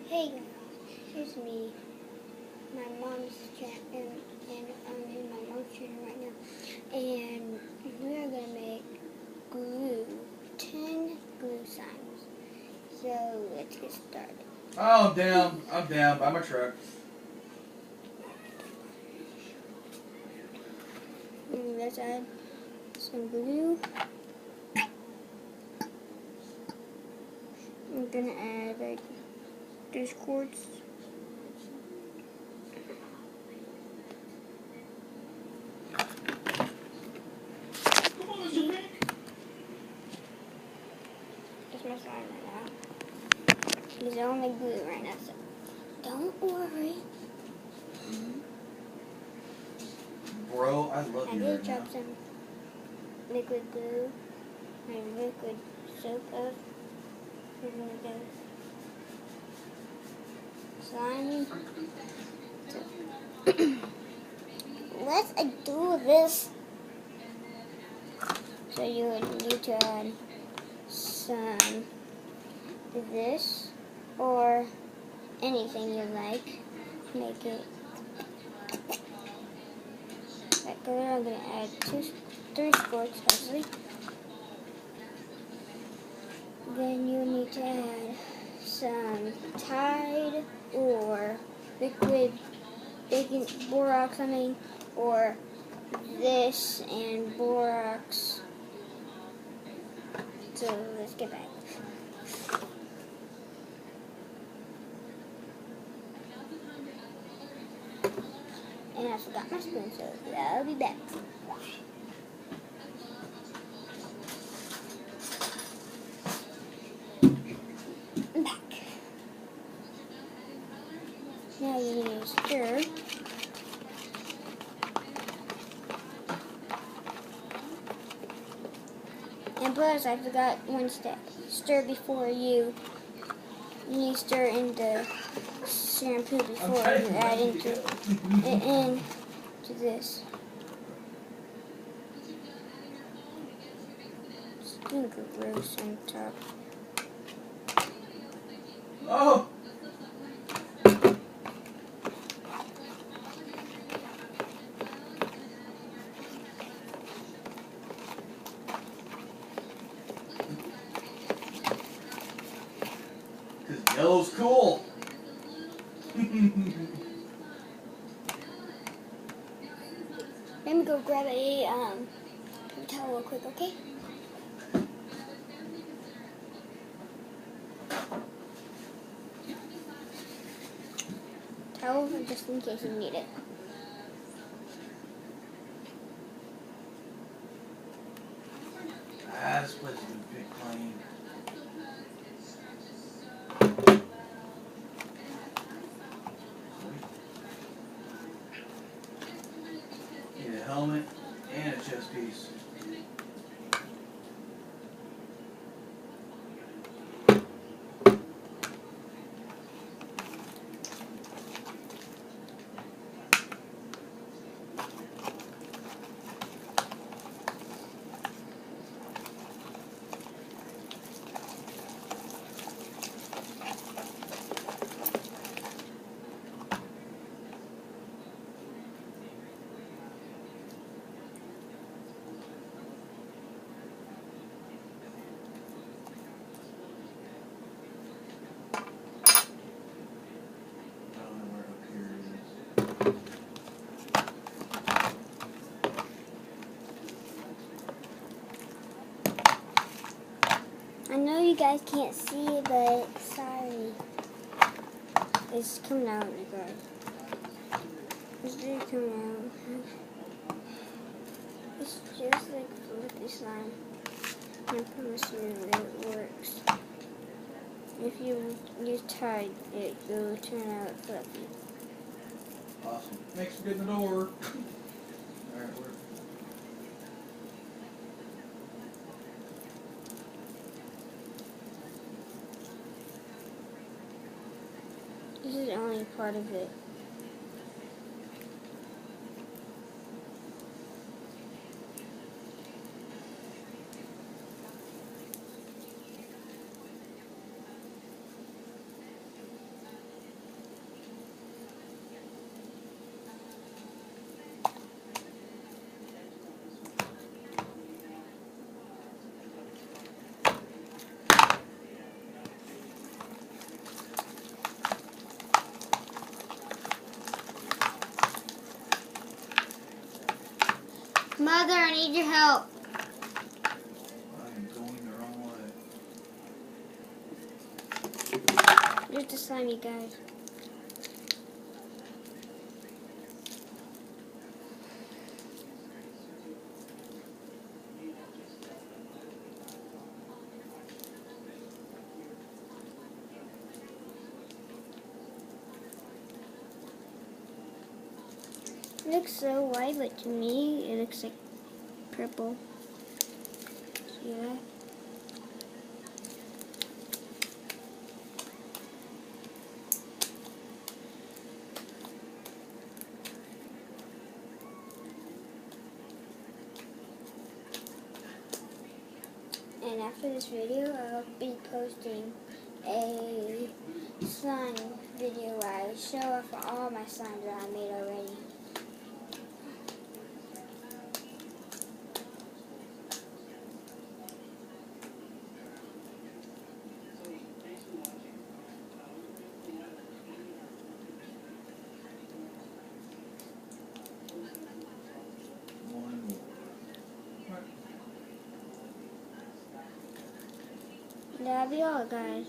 Hey guys, it's me, my mom's channel, and I'm in my mom's channel right now, and we are gonna make glue, 10 glue signs. So let's get started. Oh, I'm down by my truck. Let's add some glue. I'm gonna add like 3 squirts. That's my slime right now. It's only glue right now, so don't worry. Bro, I love I you did right now. drop some liquid glue and liquid soap of slime. Let's do this. So you would need to add some of this or anything you like. Make it that good. I'm gonna add 3 squirts hopefully. Then you need to add some Tide or liquid baking borax, or this and borax. So let's get back. And I forgot my spoon, so I'll be back. I'm back. Now you need to stir. And plus, I forgot one step. Stir before you need to stir in the shampoo before you add into this. Sprinkle gross on top. Oh! Because yellow's cool. Let me go grab a towel real quick, okay? Towel just in case you need it. This place is a big plane. Need a helmet and a chest piece. I know you guys can't see it, but sorry. It's coming out, you guys. It's really coming out. It's just like fluffy slime. I promise you it works. If you use Tide, it will turn out fluffy. Awesome. Thanks for getting the door. Alright, This is only part of it. Father, I need your help. I am going the wrong way. There's the slime, you guys. It looks so white, but to me, it looks like purple. See that? And after this video, I'll be posting a slime video where I show off all my slimes that I made already. One more. That'll be all, guys.